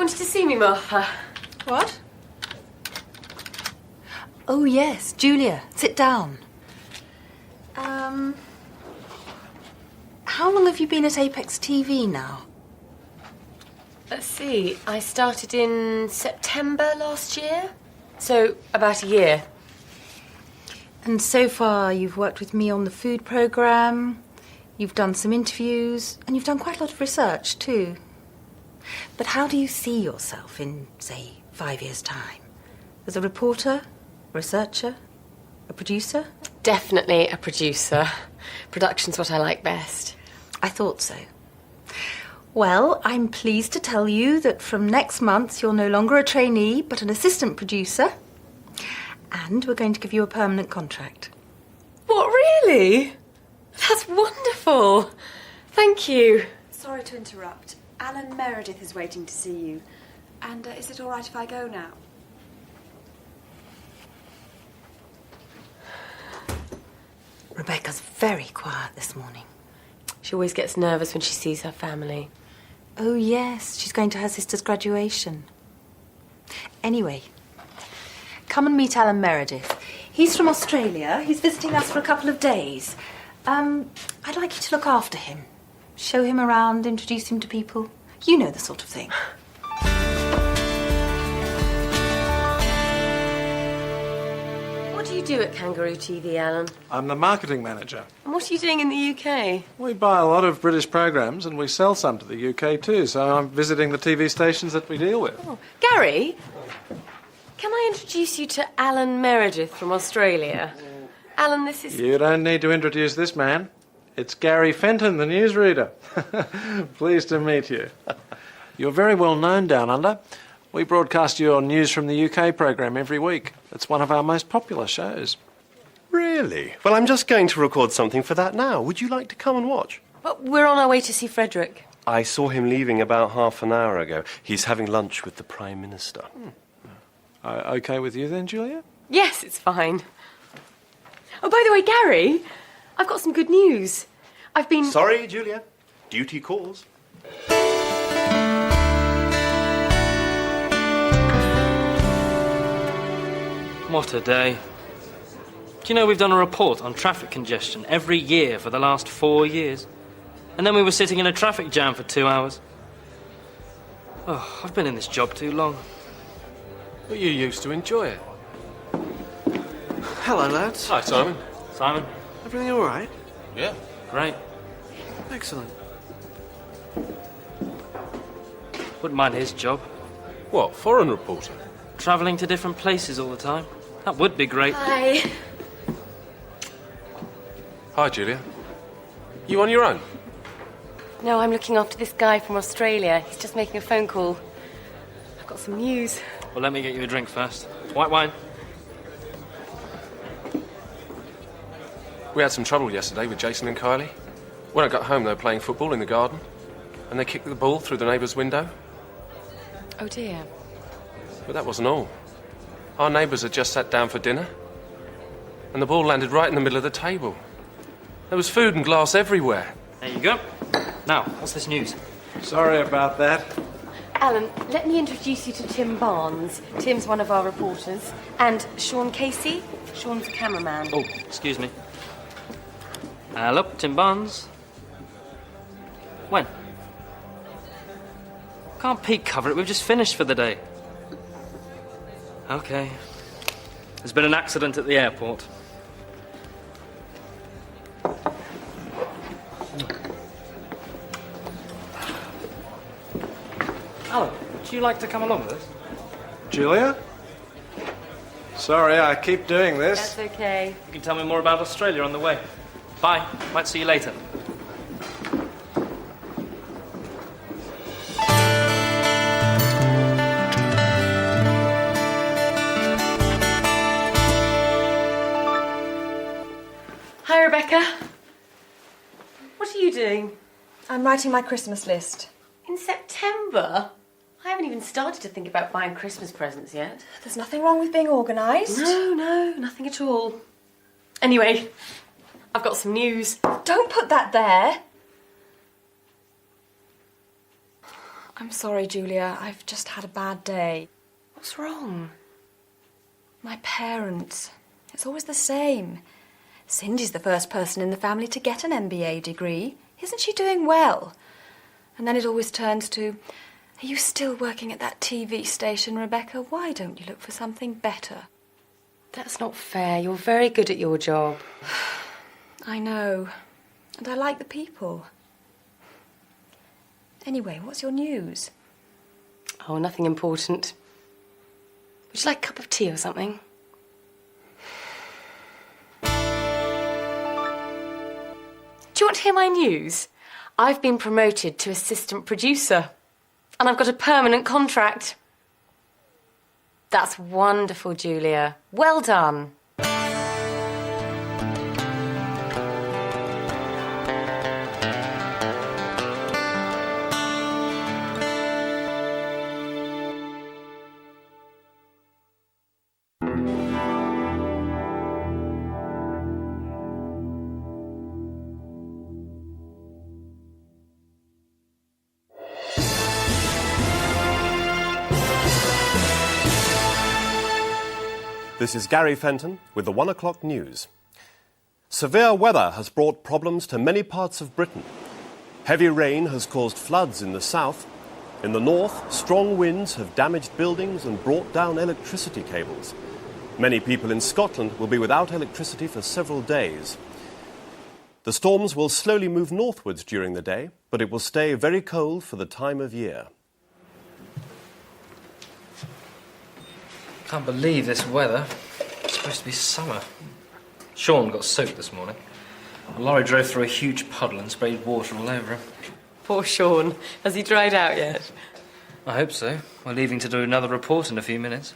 wanted to see me, Martha. What? Oh, yes, Julia, sit down. How long have you been at Apex TV now? Let's see, I started in September last year, so about a year. And so far you've worked with me on the food programme, you've done some interviews, and you've done quite a lot of research too. But how do you see yourself in, say, 5 years' time? As a reporter, researcher, a producer? Definitely a producer. Production's what I like best. I thought so. Well, I'm pleased to tell you that from next month you're no longer a trainee, but an assistant producer. And we're going to give you a permanent contract. What, really? That's wonderful. Thank you. Sorry to interrupt. Alan Meredith is waiting to see you. And is it all right if I go now? Rebecca's very quiet this morning. She always gets nervous when she sees her family. Oh, yes, she's going to her sister's graduation. Anyway, come and meet Alan Meredith. He's from Australia. He's visiting us for a couple of days. I'd like you to look after him. Show him around, introduce him to people. You know the sort of thing. What do you do at Kangaroo TV, Alan? I'm the marketing manager. And what are you doing in the UK? We buy a lot of British programmes and we sell some to the UK too, so I'm visiting the TV stations that we deal with. Oh, Gary, can I introduce you to Alan Meredith from Australia? Alan, this is... You don't need to introduce this man. It's Gary Fenton, the newsreader. Pleased to meet you. You're very well known down under. We broadcast your News from the UK programme every week. It's one of our most popular shows. Really? Well, I'm just going to record something for that now. Would you like to come and watch? Well, we're on our way to see Frederick. I saw him leaving about half an hour ago. He's having lunch with the Prime Minister. Okay with you then, Julia? Yes, it's fine. Oh, by the way, Gary, I've got some good news. I've been... Sorry, Julia. Duty calls. What a day. Do you know we've done a report on traffic congestion every year for the last 4 years? And then we were sitting in a traffic jam for 2 hours. Oh, I've been in this job too long. But you used to enjoy it. Hello, lads. Hi, Simon. Simon? Everything all right? Yeah. Great. Excellent. Wouldn't mind his job. What, foreign reporter? Travelling to different places all the time. That would be great. Hi. Hi, Julia. You on your own? No, I'm looking after this guy from Australia. He's just making a phone call. I've got some news. Well, let me get you a drink first. White wine. We had some trouble yesterday with Jason and Kylie. When I got home, they were playing football in the garden, and they kicked the ball through the neighbour's window. Oh, dear. But that wasn't all. Our neighbours had just sat down for dinner, and the ball landed right in the middle of the table. There was food and glass everywhere. There you go. Now, what's this news? Sorry about that. Alan, let me introduce you to Tim Barnes. Tim's one of our reporters. And Sean Casey. Sean's a cameraman. Oh, excuse me. Hello, Tim Barnes. When? Can't Pete cover it? We've just finished for the day. Okay. There's been an accident at the airport. Alan, would you like to come along with us? Julia? Sorry, I keep doing this. That's okay. You can tell me more about Australia on the way. Bye. Might see you later. Hi, Rebecca. What are you doing? I'm writing my Christmas list. In September? I haven't even started to think about buying Christmas presents yet. There's nothing wrong with being organised. No, nothing at all. Anyway, I've got some news. Don't put that there. I'm sorry, Julia. I've just had a bad day. What's wrong? My parents. It's always the same. Cindy's the first person in the family to get an MBA degree. Isn't she doing well? And then it always turns to, are you still working at that TV station, Rebecca? Why don't you look for something better? That's not fair. You're very good at your job. I know. And I like the people. Anyway, what's your news? Oh, nothing important. Would you like a cup of tea or something? Do you want to hear my news? I've been promoted to assistant producer. And I've got a permanent contract. That's wonderful, Julia. Well done. This is Gary Fenton with the 1 o'clock news. Severe weather has brought problems to many parts of Britain. Heavy rain has caused floods in the south. In the north, strong winds have damaged buildings and brought down electricity cables. Many people in Scotland will be without electricity for several days. The storms will slowly move northwards during the day, but it will stay very cold for the time of year. Can't believe this weather. It's supposed to be summer. Sean got soaked this morning. A lorry drove through a huge puddle and sprayed water all over him. Poor Sean. Has he dried out yet? I hope so. We're leaving to do another report in a few minutes.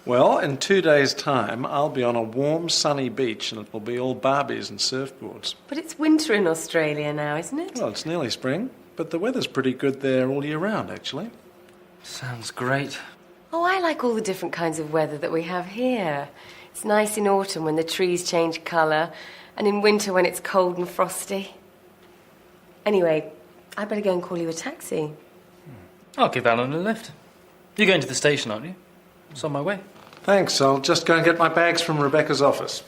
Well, in 2 days' time, I'll be on a warm, sunny beach and it will be all Barbies and surfboards. But it's winter in Australia now, isn't it? Well, it's nearly spring, but the weather's pretty good there all year round, actually. Sounds great. Oh, I like all the different kinds of weather that we have here. It's nice in autumn when the trees change colour, and in winter when it's cold and frosty. Anyway, I better go and call you a taxi. I'll give Alan a lift. You're going to the station, aren't you? It's on my way. Thanks, I'll just go and get my bags from Rebecca's office.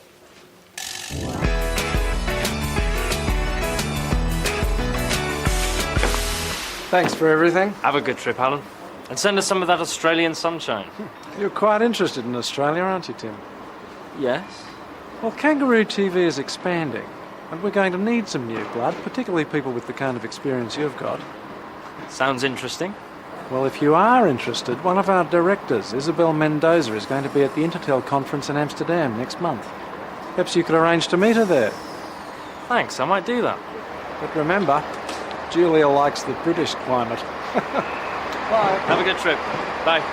Thanks for everything. Have a good trip, Alan. And send us some of that Australian sunshine. You're quite interested in Australia, aren't you, Tim? Yes? Well, Kangaroo TV is expanding, and we're going to need some new blood, particularly people with the kind of experience you've got. Sounds interesting. Well, if you are interested, one of our directors, Isabel Mendoza, is going to be at the Intertel conference in Amsterdam next month. Perhaps you could arrange to meet her there. Thanks, I might do that. But remember, Julia likes the British climate. Bye. Have a good trip. Bye.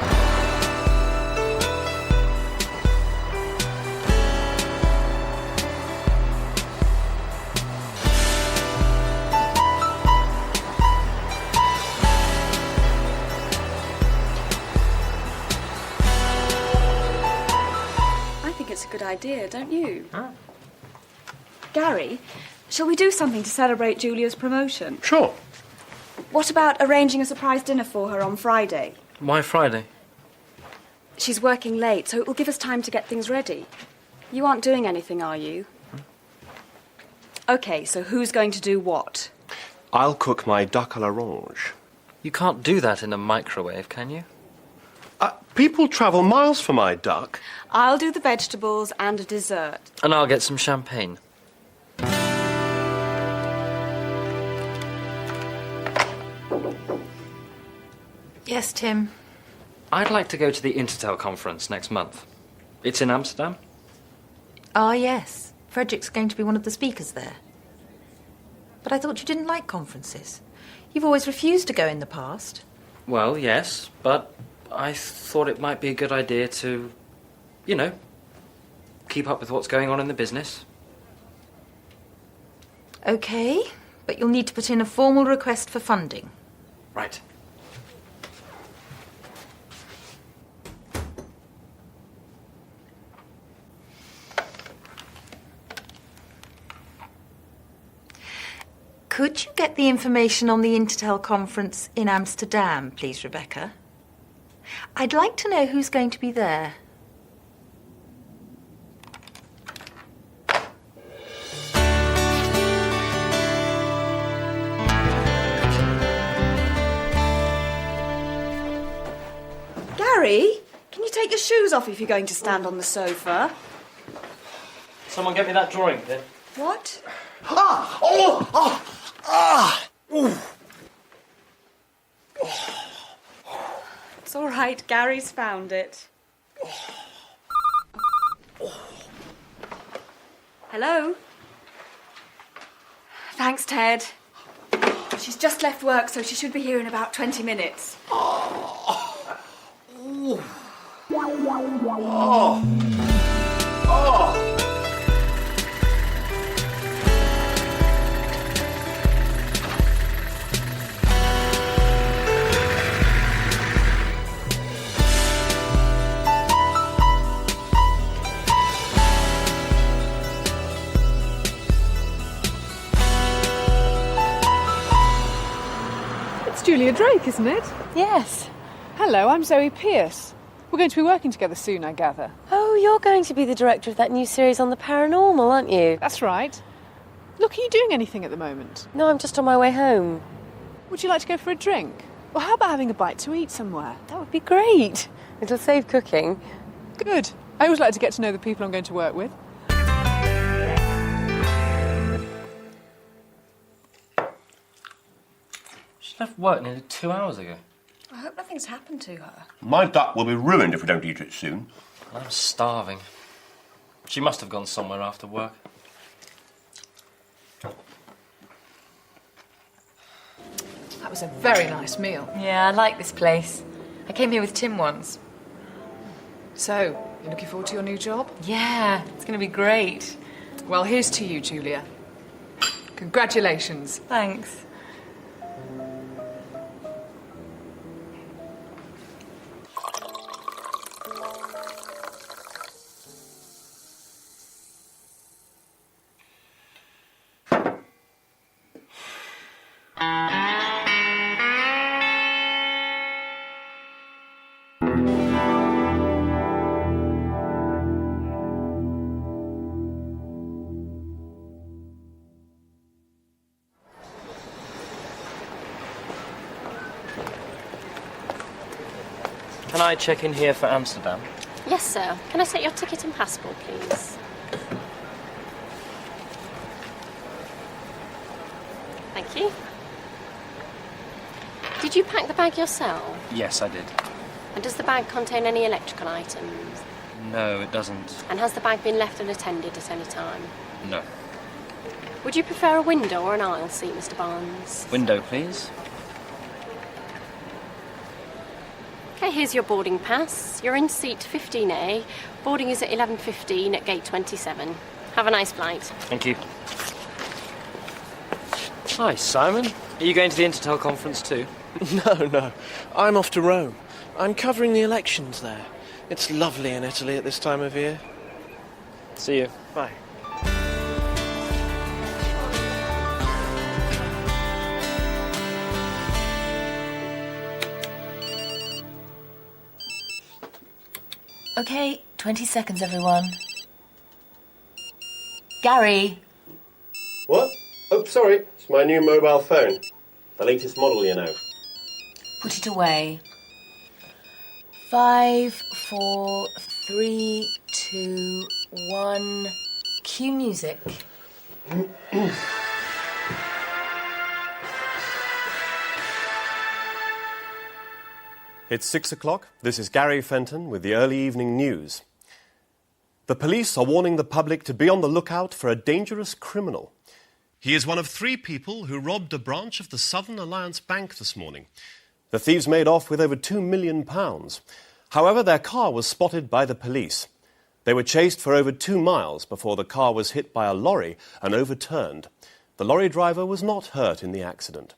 I think it's a good idea, don't you? Gary, shall we do something to celebrate Julia's promotion? Sure. What about arranging a surprise dinner for her on Friday? Why Friday? She's working late, so it will give us time to get things ready. You aren't doing anything, are you? OK, so who's going to do what? I'll cook my duck à l'orange. You can't do that in a microwave, can you? People travel miles for my duck. I'll do the vegetables and a dessert. And I'll get some champagne. Yes, Tim. I'd like to go to the Intertel conference next month. It's in Amsterdam. Ah, yes. Frederick's going to be one of the speakers there. But I thought you didn't like conferences. You've always refused to go in the past. Well, yes, but I thought it might be a good idea to, you know, keep up with what's going on in the business. OK, but you'll need to put in a formal request for funding. Right. Could you get the information on the Intertel conference in Amsterdam, please, Rebecca? I'd like to know who's going to be there. Gary, can you take your shoes off if you're going to stand on the sofa? Someone get me that drawing, Pip. What? It's all right, Gary's found it. Hello? Thanks, Ted. She's just left work, so she should be here in about 20 minutes. It's Julia Drake, isn't it? Yes. Hello, I'm Zoe Pierce. We're going to be working together soon, I gather. Oh, you're going to be the director of that new series on the paranormal, aren't you? That's right. Look, are you doing anything at the moment? No, I'm just on my way home. Would you like to go for a drink? Or how about having a bite to eat somewhere? That would be great. It'll save cooking. Good. I always like to get to know the people I'm going to work with. She left work nearly 2 hours ago. I hope nothing's happened to her. My duck will be ruined if we don't eat it soon. I'm starving. She must have gone somewhere after work. That was a very nice meal. Yeah, I like this place. I came here with Tim once. So, you looking forward to your new job? Yeah, it's going to be great. Well, here's to you, Julia. Congratulations. Thanks. Can I check in here for Amsterdam? Yes, sir. Can I set your ticket and passport, please? Thank you. Did you pack the bag yourself? Yes, I did. And does the bag contain any electrical items? No, it doesn't. And has the bag been left unattended at any time? No. Would you prefer a window or an aisle seat, Mr. Barnes? Window, please. Okay, here's your boarding pass. You're in seat 15A. Boarding is at 11:15 at gate 27. Have a nice flight. Thank you. Hi, Simon. Are you going to the Intertel conference too? No. I'm off to Rome. I'm covering the elections there. It's lovely in Italy at this time of year. See you. Bye. Okay, 20 seconds, everyone. Gary. What? Oh, sorry. It's my new mobile phone. The latest model, you know. Put it away. 5, 4, 3, 2, 1. Cue music. It's 6 o'clock. This is Gary Fenton with the early evening news. The police are warning the public to be on the lookout for a dangerous criminal. He is one of 3 people who robbed a branch of the Southern Alliance Bank this morning. The thieves made off with over £2 million. However, their car was spotted by the police. They were chased for over 2 miles before the car was hit by a lorry and overturned. The lorry driver was not hurt in the accident.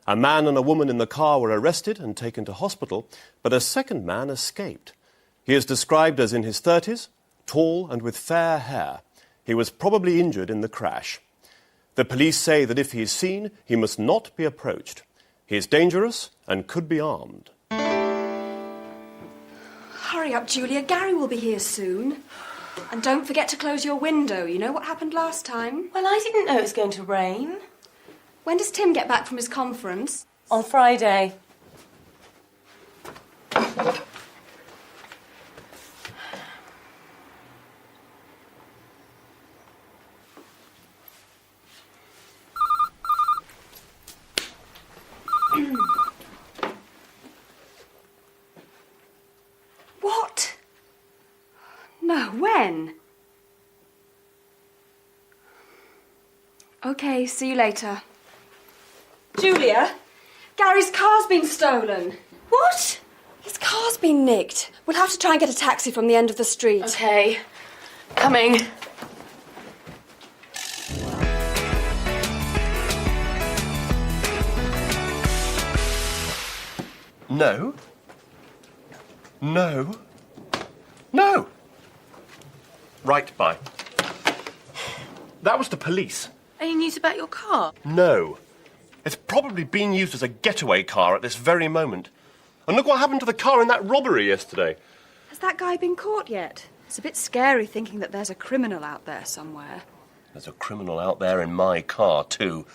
A man and a woman in the car were arrested and taken to hospital, but a second man escaped. He is described as in his 30s, tall and with fair hair. He was probably injured in the crash. The police say that if he is seen, he must not be approached. He is dangerous and could be armed. Hurry up, Julia. Gary will be here soon. And don't forget to close your window. You know what happened last time? Well, I didn't know it was going to rain. When does Tim get back from his conference? On Friday. What? No, when? OK, see you later. Julia, Gary's car's been stolen. What? His car's been nicked. We'll have to try and get a taxi from the end of the street. OK. Coming. No. No. No. Right, bye. That was the police. Any news about your car? No. It's probably being used as a getaway car at this very moment. And look what happened to the car in that robbery yesterday. Has that guy been caught yet? It's a bit scary thinking that there's a criminal out there somewhere. There's a criminal out there in my car, too.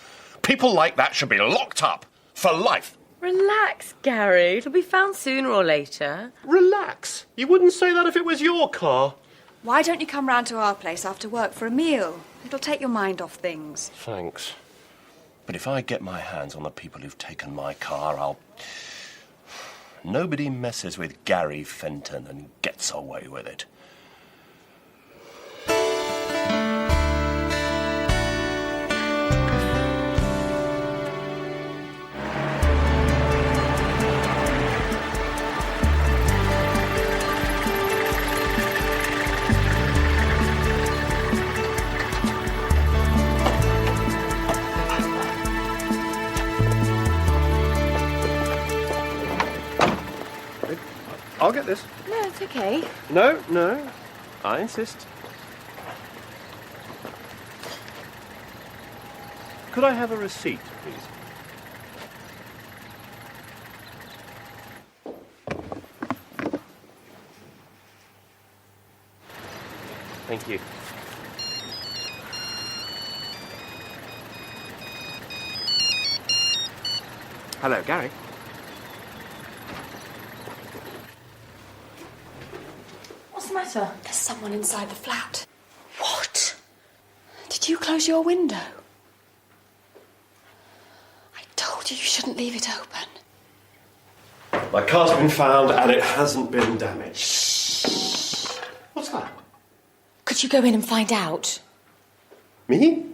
People like that should be locked up for life. Relax, Gary. It'll be found sooner or later. Relax. You wouldn't say that if it was your car. Why don't you come round to our place after work for a meal? It'll take your mind off things. Thanks. But if I get my hands on the people who've taken my car, I'll... Nobody messes with Gary Fenton and gets away with it. I'll get this. No, it's OK. No, no. I insist. Could I have a receipt, please? Thank you. Hello, Gary. What's the matter? There's someone inside the flat. What? Did you close your window? I told you shouldn't leave it open. My car's been found and it hasn't been damaged. Shh. What's that? Could you go in and find out? Me?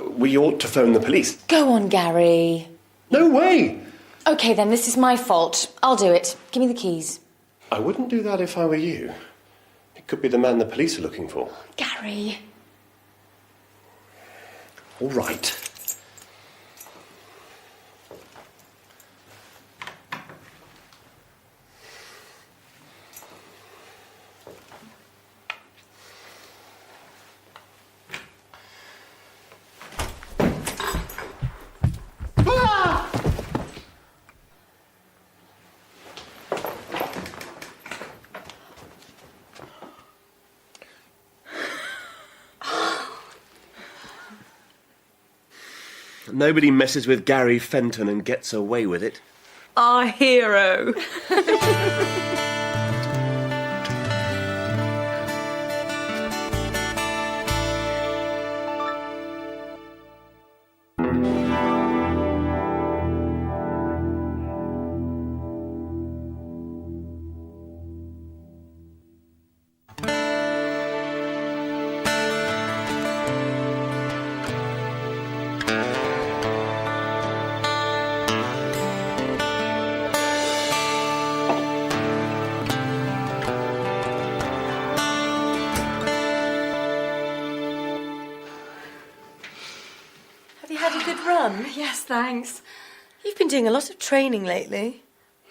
We ought to phone the police. Go on, Gary. No way! OK, then, this is my fault. I'll do it. Give me the keys. I wouldn't do that if I were you. It could be the man the police are looking for. Gary. All right. Nobody messes with Gary Fenton and gets away with it. Our hero. Yes, thanks. You've been doing a lot of training lately.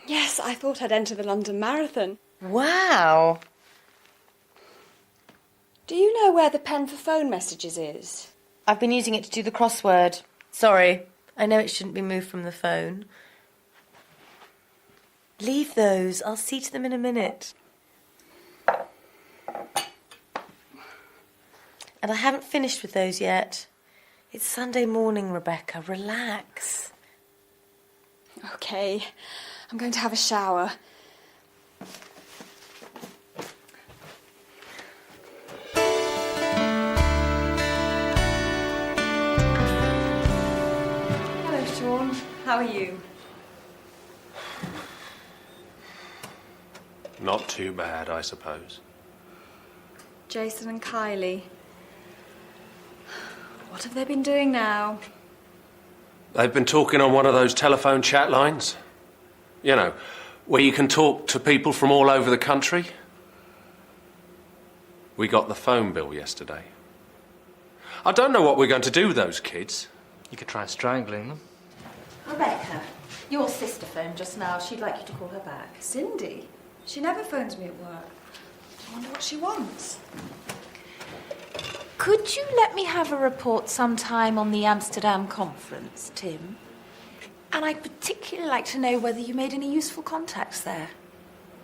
Yes, I thought I'd enter the London Marathon. Wow. Do you know where the pen for phone messages is? I've been using it to do the crossword. Sorry, I know it shouldn't be moved from the phone. Leave those. I'll see to them in a minute. And I haven't finished with those yet. It's Sunday morning, Rebecca. Relax. OK, I'm going to have a shower. Hello, Sean. How are you? Not too bad, I suppose. Jason and Kylie. What have they been doing now? They've been talking on one of those telephone chat lines. You know, where you can talk to people from all over the country. We got the phone bill yesterday. I don't know what we're going to do with those kids. You could try strangling them. Rebecca, your sister phoned just now. She'd like you to call her back. Cindy? She never phones me at work. I wonder what she wants. Could you let me have a report sometime on the Amsterdam conference, Tim? And I'd particularly like to know whether you made any useful contacts there.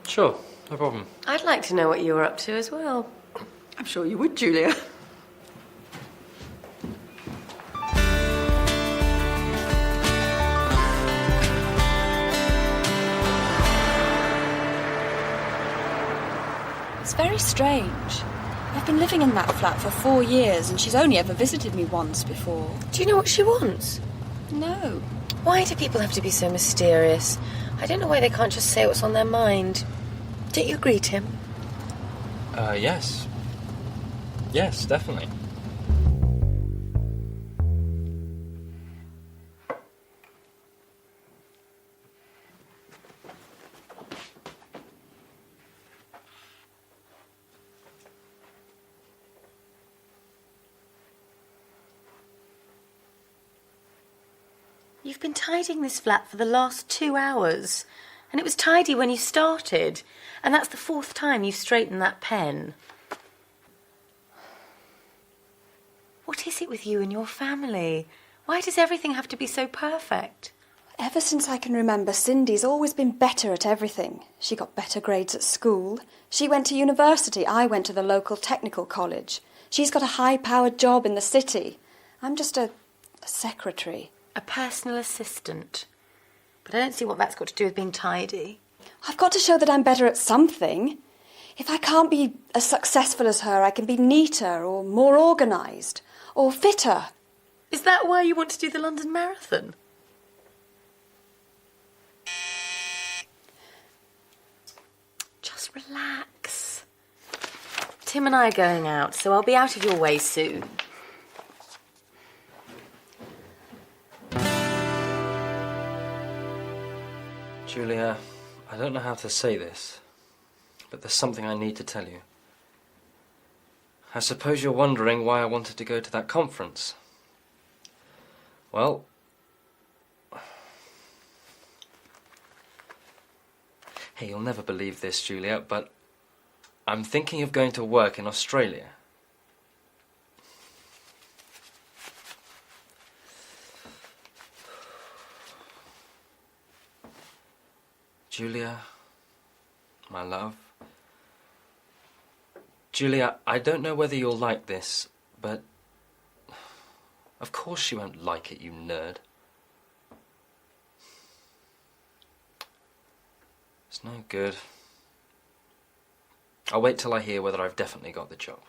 Sure, no problem. I'd like to know what you were up to as well. I'm sure you would, Julia. It's very strange. I've been living in that flat for 4 years and she's only ever visited me once before. Do you know what she wants? No. Why do people have to be so mysterious? I don't know why they can't just say what's on their mind. Don't you agree, Tim? Yes. Yes, definitely. You've been tidying this flat for the last 2 hours. And it was tidy when you started. And that's the 4th time you've straightened that pen. What is it with you and your family? Why does everything have to be so perfect? Ever since I can remember, Cindy's always been better at everything. She got better grades at school. She went to university. I went to the local technical college. She's got a high-powered job in the city. I'm just a secretary. A personal assistant. But I don't see what that's got to do with being tidy. I've got to show that I'm better at something. If I can't be as successful as her, I can be neater or more organised or fitter. Is that why you want to do the London Marathon? Just relax. Tim and I are going out, so I'll be out of your way soon. Julia, I don't know how to say this, but there's something I need to tell you. I suppose you're wondering why I wanted to go to that conference. Well, hey, you'll never believe this, Julia, but I'm thinking of going to work in Australia. Julia, my love. Julia, I don't know whether you'll like this, but of course she won't like it, you nerd. It's no good. I'll wait till I hear whether I've definitely got the job.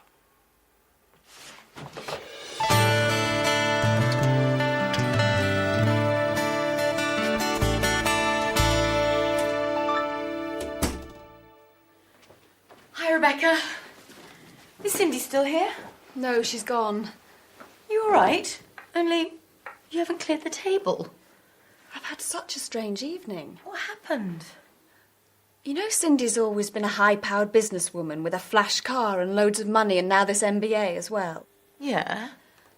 Hi, Rebecca. Is Cindy still here? No, she's gone. You all right? Only you haven't cleared the table. I've had such a strange evening. What happened? You know, Cindy's always been a high-powered businesswoman with a flash car and loads of money and now this MBA as well. Yeah?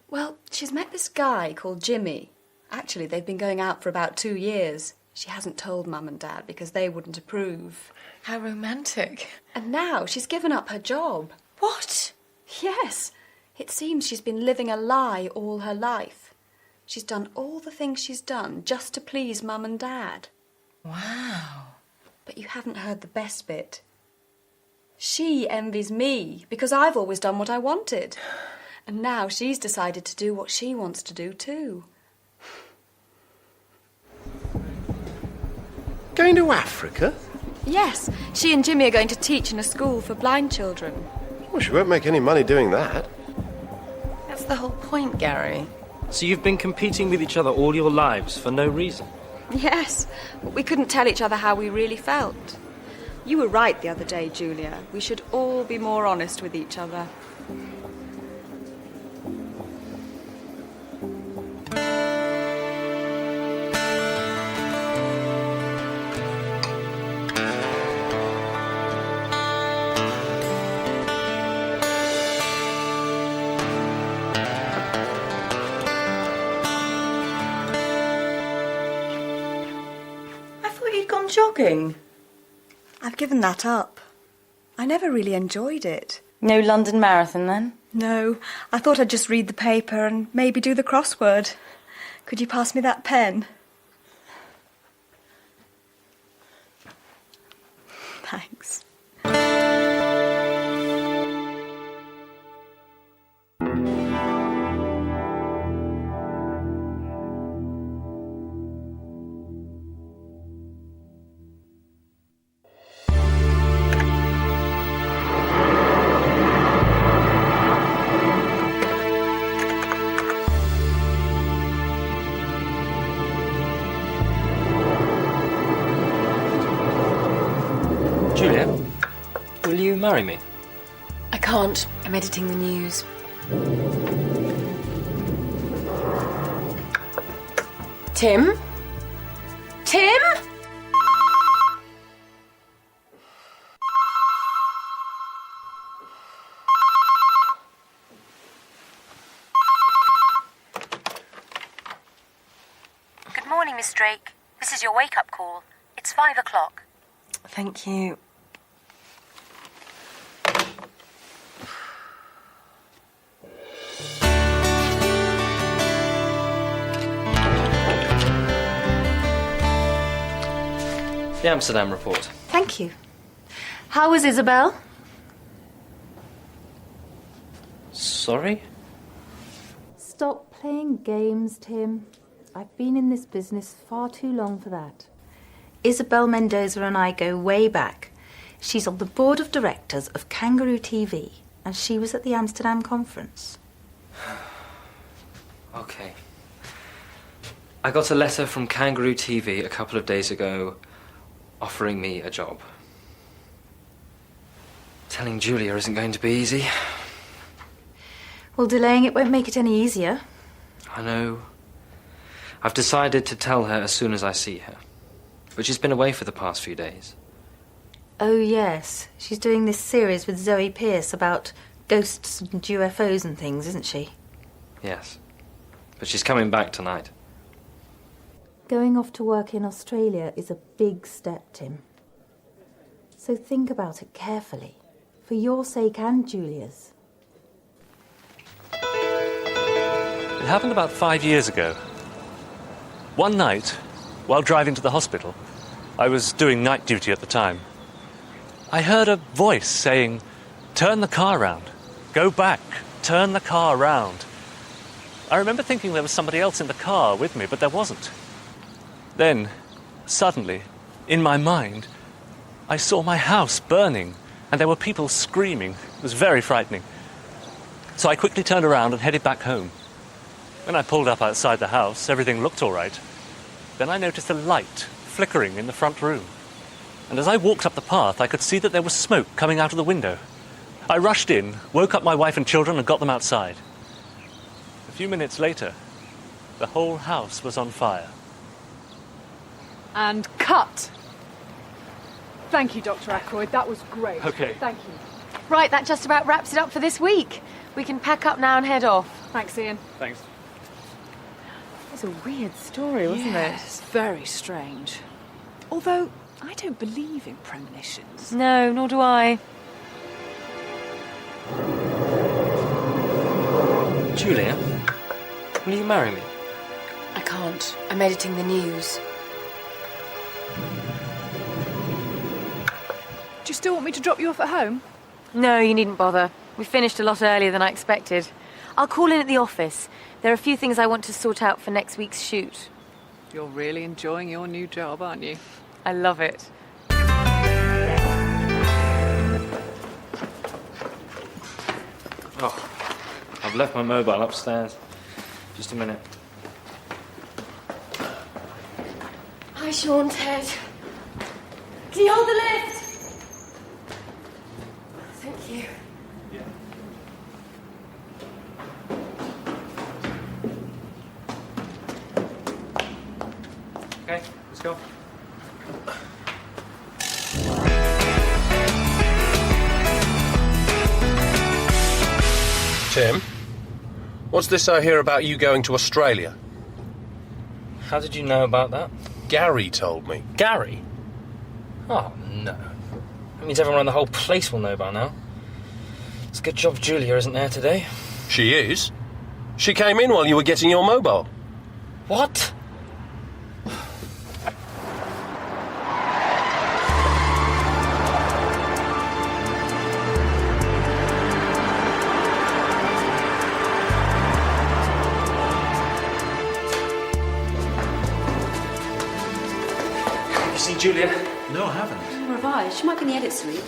Well, she's met this guy called Jimmy. Actually, they've been going out for about 2 years. She hasn't told Mum and Dad because they wouldn't approve. How romantic. And now she's given up her job. What? Yes. It seems she's been living a lie all her life. She's done all the things she's done just to please Mum and Dad. Wow. But you haven't heard the best bit. She envies me because I've always done what I wanted. And now she's decided to do what she wants to do too. Going to Africa? Yes, she and Jimmy are going to teach in a school for blind children. Well, she won't make any money doing that. That's the whole point, Gary. So you've been competing with each other all your lives for no reason? Yes, but we couldn't tell each other how we really felt. You were right the other day, Julia. We should all be more honest with each other. Jogging? I've given that up. I never really enjoyed it. No London Marathon, then? No, I thought I'd just read the paper and maybe do the crossword. Could you pass me that pen? Thanks. Julia, will you marry me? I can't. I'm editing the news. Tim? Tim? Good morning, Miss Drake. This is your wake-up call. It's 5 o'clock. Thank you. The Amsterdam report. Thank you. How was Isabel? Sorry? Stop playing games, Tim. I've been in this business far too long for that. Isabel Mendoza and I go way back. She's on the board of directors of Kangaroo TV, and she was at the Amsterdam conference. Okay. I got a letter from Kangaroo TV a couple of days ago offering me a job. Telling Julia isn't going to be easy. Well, delaying it won't make it any easier. I know. I've decided to tell her as soon as I see her. But she's been away for the past few days. Oh, yes. She's doing this series with Zoe Pearce about ghosts and UFOs and things, isn't she? Yes. But she's coming back tonight. Going off to work in Australia is a big step, Tim. So think about it carefully, for your sake and Julia's. It happened about 5 years ago. One night, while driving to the hospital, I was doing night duty at the time, I heard a voice saying, "Turn the car round. Go back. Turn the car round." I remember thinking there was somebody else in the car with me, but there wasn't. Then, suddenly, in my mind, I saw my house burning, and there were people screaming. It was very frightening. So I quickly turned around and headed back home. When I pulled up outside the house, everything looked all right. Then I noticed a light flickering in the front room. And as I walked up the path, I could see that there was smoke coming out of the window. I rushed in, woke up my wife and children, and got them outside. A few minutes later, the whole house was on fire. And cut. Thank you, Dr. Ackroyd. That was great. Okay. Thank you. Right, that just about wraps it up for this week. We can pack up now and head off. Thanks, Ian. Thanks. It was a weird story, wasn't Yes, very strange. Although, I don't believe in premonitions. it? No, nor do I. Julia, will you marry me? I can't. I'm editing the news. Do you still want me to drop you off at home? No, you needn't bother. We finished a lot earlier than I expected. I'll call in at the office. There are a few things I want to sort out for next week's shoot. You're really enjoying your new job, aren't you? I love it. Oh, I've left my mobile upstairs. Just a minute. Hi, Sean, Ted. Can you hold the lift? Thank you. Okay, let's go. Tim, what's this I hear about you going to Australia? How did you know about that? Gary told me. Gary? Oh, no. That means everyone in the whole place will know by now. It's a good job Julia isn't there today. She is. She came in while you were getting your mobile. What? You seen Julia? No, I haven't. Nor have I. She might be in the edit suite.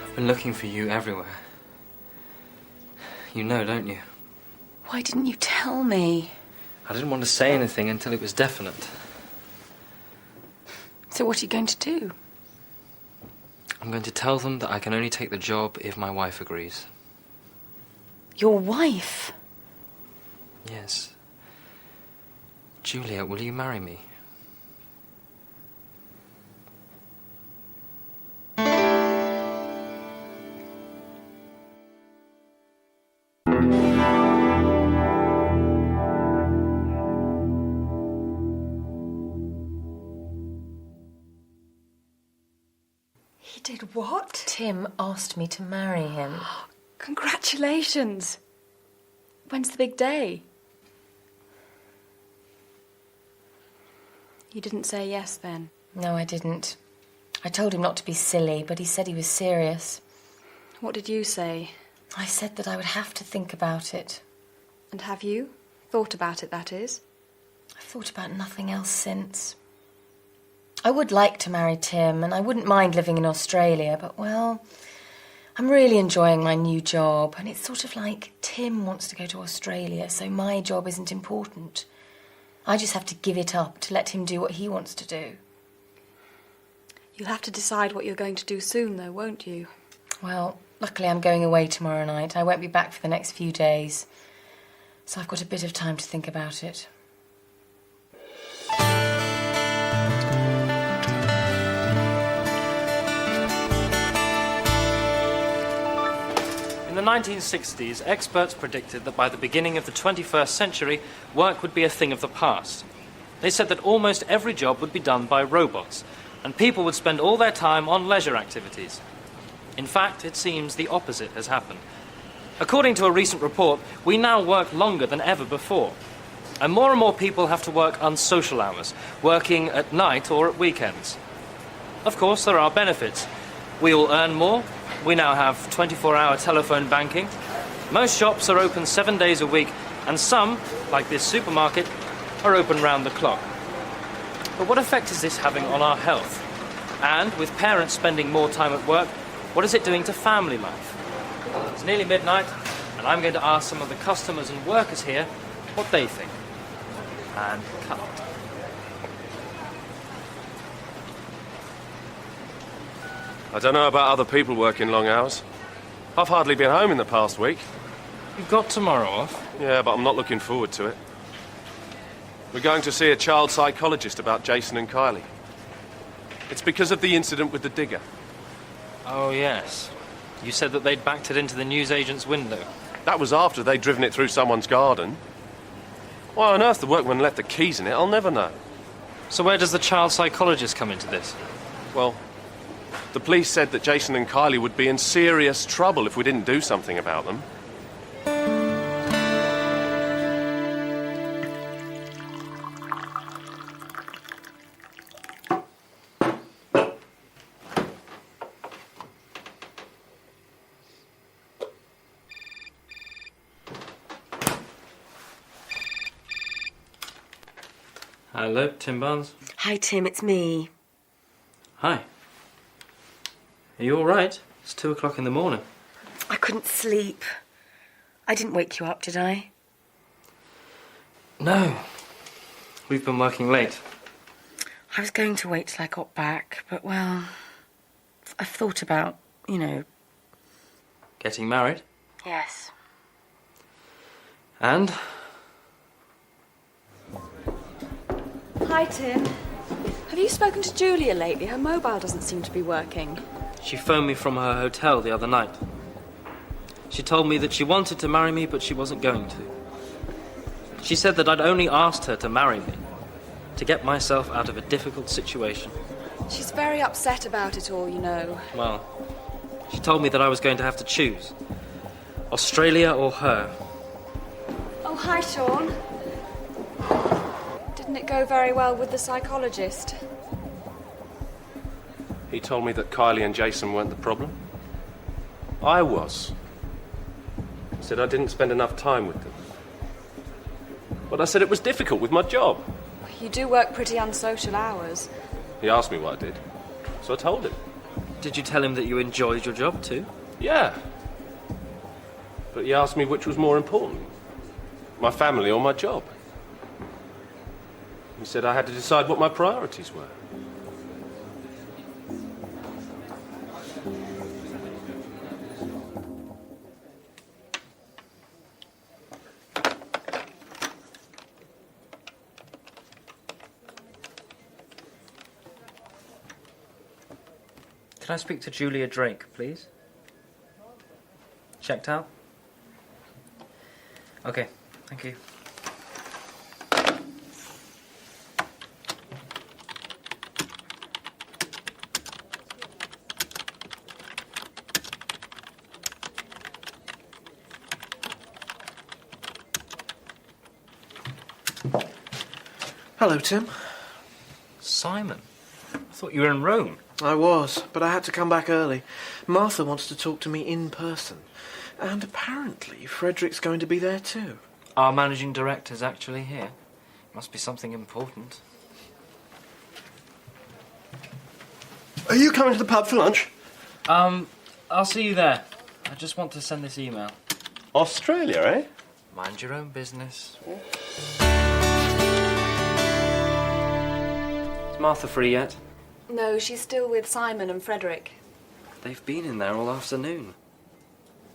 I've been looking for you everywhere. You know, don't you? Why didn't you tell me? I didn't want to say anything until it was definite. So what are you going to do? I'm going to tell them that I can only take the job if my wife agrees. Your wife? Yes. Julia, will you marry me? He did what? Tim asked me to marry him. Congratulations. When's the big day? You didn't say yes then? No, I didn't. I told him not to be silly, but he said he was serious. What did you say? I said that I would have to think about it. And have you? Thought about it, that is? I've thought about nothing else since. I would like to marry Tim, and I wouldn't mind living in Australia, but, well, I'm really enjoying my new job, and it's sort of like Tim wants to go to Australia, so my job isn't important. I just have to give it up to let him do what he wants to do. You'll have to decide what you're going to do soon, though, won't you? Well, luckily I'm going away tomorrow night. I won't be back for the next few days, so I've got a bit of time to think about it. In the 1960s, experts predicted that by the beginning of the 21st century, work would be a thing of the past. They said that almost every job would be done by robots, and people would spend all their time on leisure activities. In fact, it seems the opposite has happened. According to a recent report, we now work longer than ever before. And more people have to work unsocial hours, working at night or at weekends. Of course, there are benefits. We all earn more. We now have 24-hour telephone banking. Most shops are open 7 days a week, and some, like this supermarket, are open round the clock. But what effect is this having on our health? And with parents spending more time at work, what is it doing to family life? It's nearly midnight, and I'm going to ask some of the customers and workers here what they think. And cut. I don't know about other people working long hours. I've hardly been home in the past week. You've got tomorrow off? Yeah, but I'm not looking forward to it. We're going to see a child psychologist about Jason and Kylie. It's because of the incident with the digger. Oh, yes. You said that they'd backed it into the newsagent's window. That was after they'd driven it through someone's garden. Why on earth the workman left the keys in it, I'll never know. So where does the child psychologist come into this? Well, the police said that Jason and Kylie would be in serious trouble if we didn't do something about them. Hello, Tim Barnes. Hi, Tim, it's me. Hi. Are you all right? It's 2 o'clock in the morning. I couldn't sleep. I didn't wake you up, did I? No. We've been working late. I was going to wait till I got back, but, well, I've thought about, Getting married? Yes. And? Hi, Tim. Have you spoken to Julia lately? Her mobile doesn't seem to be working. She phoned me from her hotel the other night. She told me that she wanted to marry me, but she wasn't going to. She said that I'd only asked her to marry me, to get myself out of a difficult situation. She's very upset about it all, Well, she told me that I was going to have to choose. Australia or her. Oh, hi, Sean. Didn't it go very well with the psychologist? He told me that Kylie and Jason weren't the problem. I was. He said I didn't spend enough time with them. But I said it was difficult with my job. You do work pretty unsocial hours. He asked me what I did, so I told him. Did you tell him that you enjoyed your job too? Yeah. But he asked me which was more important, my family or my job. He said I had to decide what my priorities were. Can I speak to Julia Drake, please? Checked out? Okay, thank you. Hello, Tim. Simon, I thought you were in Rome. I was, but I had to come back early. Martha wants to talk to me in person. And apparently Frederick's going to be there too. Our managing director's actually here. Must be something important. Are you coming to the pub for lunch? I'll see you there. I just want to send this email. Australia, eh? Mind your own business. Is Martha free yet? No, she's still with Simon and Frederick. They've been in there all afternoon.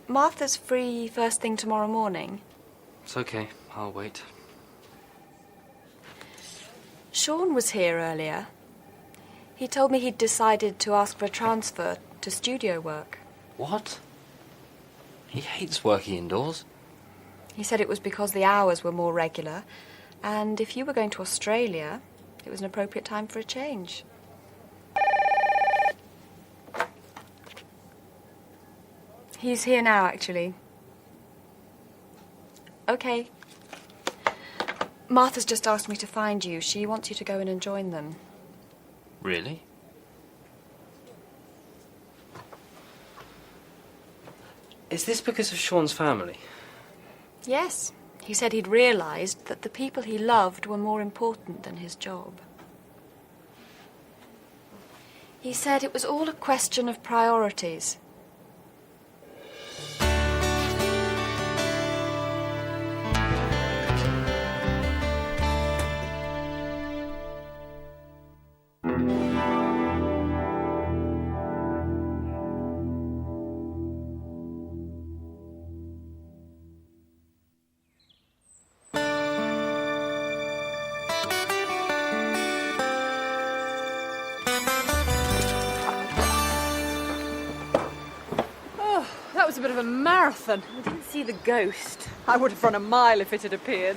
Martha's free first thing tomorrow morning. It's okay. I'll wait. Sean was here earlier. He told me he'd decided to ask for a transfer to studio work. What? He hates working indoors. He said it was because the hours were more regular, and if you were going to Australia, it was an appropriate time for a change. He's here now, actually. Okay. Martha's just asked me to find you. She wants you to go in and join them. Really? Is this because of Sean's family? Yes. He said he'd realised that the people he loved were more important than his job. He said it was all a question of priorities. bit of a marathon. We didn't see the ghost. I would have run a mile if it had appeared.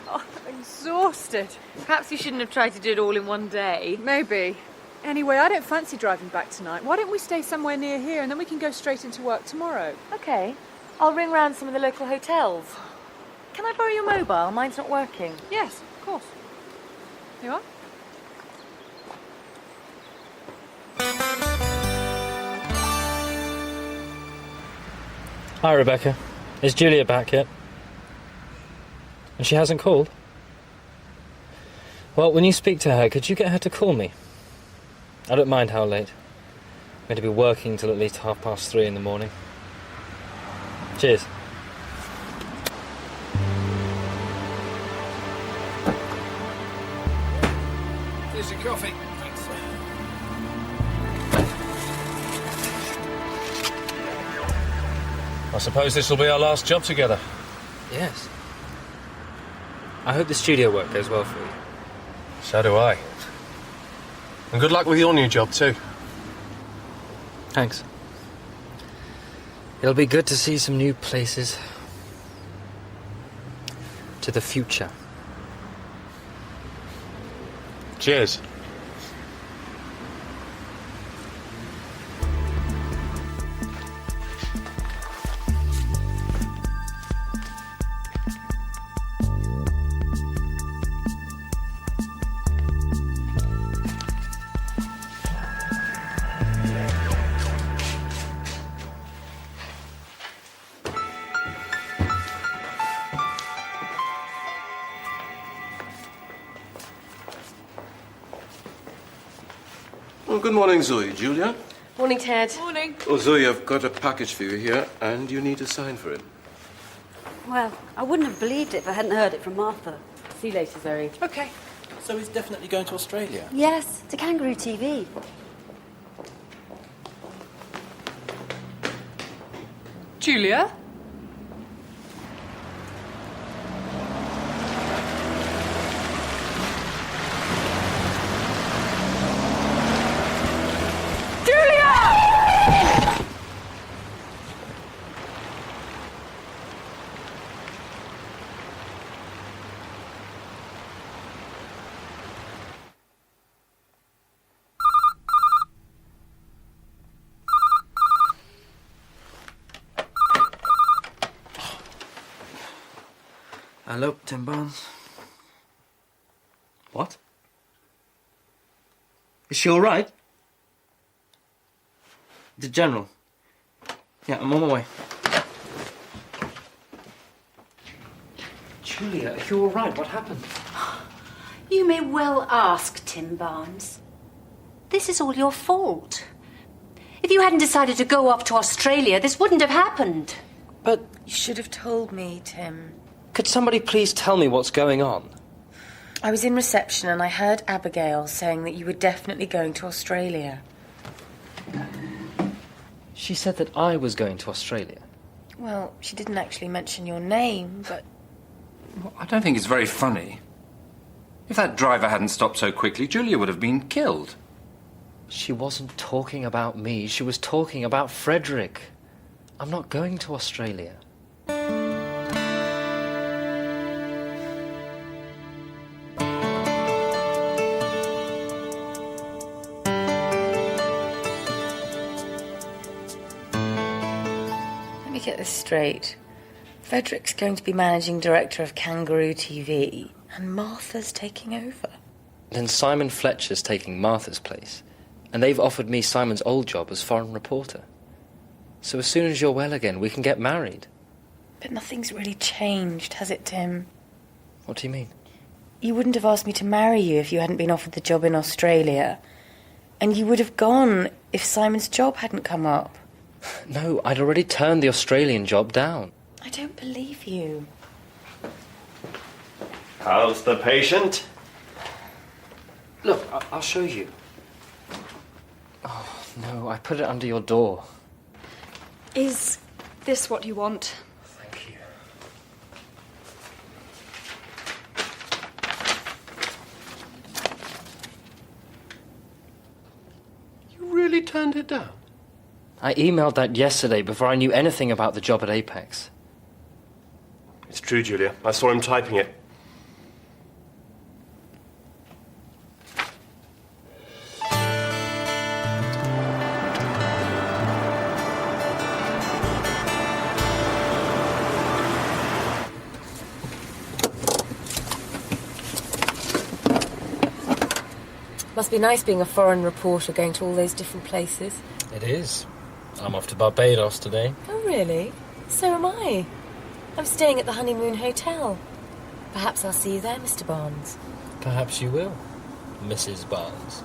Oh, I'm exhausted. Perhaps you shouldn't have tried to do it all in one day. Maybe. Anyway, I don't fancy driving back tonight. Why don't we stay somewhere near here and then we can go straight into work tomorrow? Okay. I'll ring round some of the local hotels. Can I borrow your mobile? Mine's not working. Yes, of course. Here you are. Hi, Rebecca. Is Julia back yet? And she hasn't called? Well, when you speak to her, could you get her to call me? I don't mind how late. I'm going to be working till at least 3:30 in the morning. Cheers. Here's your coffee. Thanks. I suppose this will be our last job together. Yes. I hope the studio work goes well for you. So do I. And good luck with your new job, too. Thanks. It'll be good to see some new places. To the future. Cheers. Well, good morning, Zoe. Julia? Morning, Ted. Morning. Oh, Zoe, I've got a package for you here, and you need to sign for it. Well, I wouldn't have believed it if I hadn't heard it from Martha. See you later, Zoe. Okay. So he's definitely going to Australia? Yes, to Kangaroo TV. Julia? Hello, Tim Barnes. What? Is she all right? The General. Yeah, I'm on my way. Julia, are you all right? What happened? You may well ask, Tim Barnes. This is all your fault. If you hadn't decided to go off to Australia, this wouldn't have happened. But You should have told me, Tim. could somebody please tell me what's going on? I was in reception and I heard Abigail saying that you were definitely going to Australia. She said that I was going to Australia. Well, she didn't actually mention your name, but... Well, I don't think it's very funny. If that driver hadn't stopped so quickly, Julia would have been killed. She wasn't talking about me. She was talking about Frederick. I'm not going to Australia. Let me get this straight. Frederick's going to be managing director of Kangaroo TV, and Martha's taking over. Then Simon Fletcher's taking Martha's place, and they've offered me Simon's old job as foreign reporter. So as soon as you're well again, we can get married. But nothing's really changed, has it, Tim? What do you mean? You wouldn't have asked me to marry you if you hadn't been offered the job in Australia. And you would have gone if Simon's job hadn't come up. No, I'd already turned the Australian job down. I don't believe you. How's the patient? Look, I'll show you. Oh, no, I put it under your door. Is this what you want? Thank you. You really turned it down? I emailed that yesterday before I knew anything about the job at Apex. It's true, Julia. I saw him typing it. Must be nice being a foreign reporter going to all those different places. It is. I'm off to Barbados today. Oh, really? So am I. I'm staying at the Honeymoon Hotel. Perhaps I'll see you there, Mr. Barnes. Perhaps you will, Mrs. Barnes.